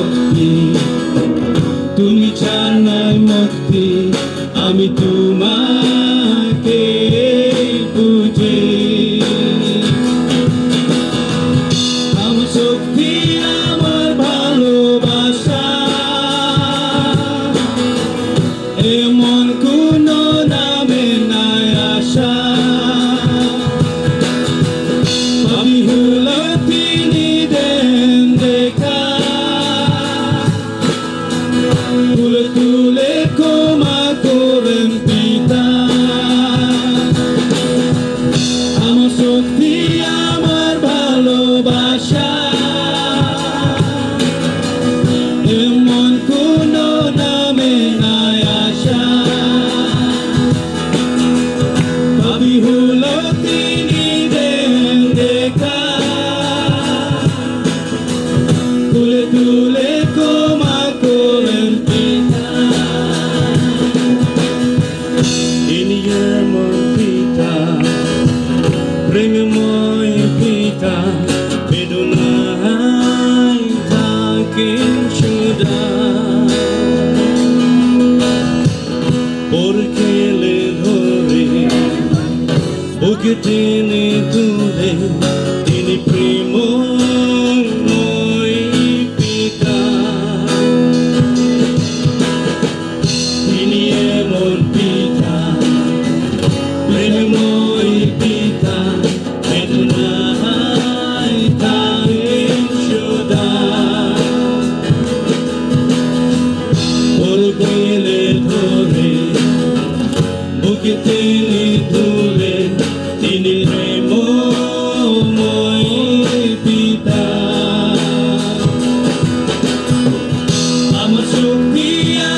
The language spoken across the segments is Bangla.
শক্তি, তুমি জানাই মুক্তি, আমি তোমাকে বুঝি। আমার শক্তি, আমার ভালোবাসা, এমন কোন নামে নাই আশা। আমি হলো তিনি দেন দেখা, তুলে তুলে ক্ষমা করেন পিতা। আমার শক্তি, আমার ভালোবাসা, এমন কোন নামে নাই আশা। আমি হলো তিনি দেন দেখা, তুলে তুলে ক্ষমা করেন পিতা। তিনি এমন পিতা, প্রেমময় পিতা, বেদনায় থাকেন সদা। ওর খেলে ধরে, ওকে টেনে তুলে, তিনি প্রেমময় পিতা। তিনি এমন পিতা, প্রেমময় পিতা, বেদনায় থাকেন সদা। ওর খেলে ধরে, বুকে টেনে তুলে, তিনি প্রেমময় পিতা। আমার শক্তি,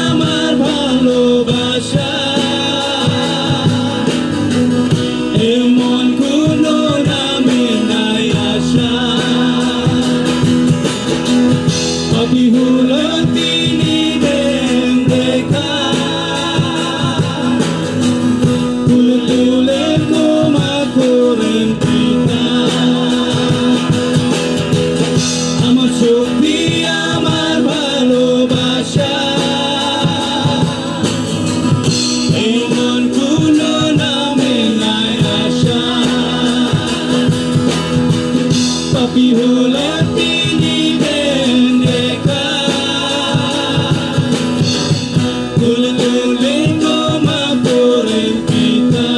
আমার ভালোবাসা, এমন কোন নামে নাই আশা। আমি হলো তিনি দেন দেখা, তুলে তুলে ক্ষমা করেন পিতা। আমার শক্তি, আমার ভালোবাসা, এমন কোন নামে নাই আশা। পাপী হলো তিনি দেন দেখা, তুলে তুলে ক্ষমা করেন পিতা।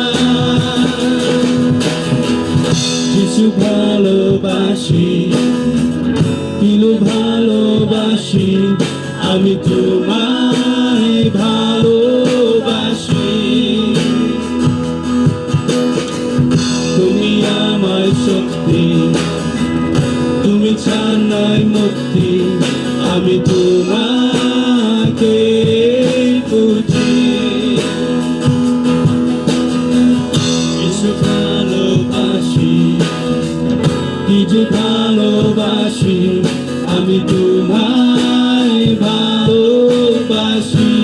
যিশু ভালোবাসি, কিলো ভালোবাসি, আমি তোমায় ভালোবাসি। তুমি আমার শক্তি, তুমি জানাই মুক্তি, আমি তোমাকে বুঝি। যিশু ভালোবাসি, কি যে ভালোবাসি, আমি তোমায় ভালোবাসি।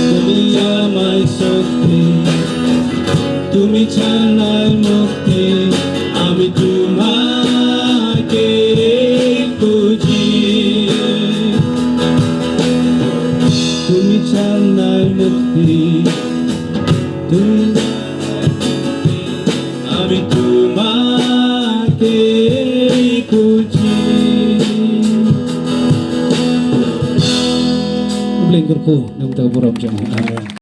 তুমি আমার শক্তি, তুমি জানাই মুক্তি, আমি তোমাকে বুঝি। তুমি জানাই মুক্তি, তুমি আমি তোমাকে খুঁজি। Blank ko ng taga-Buram dyan.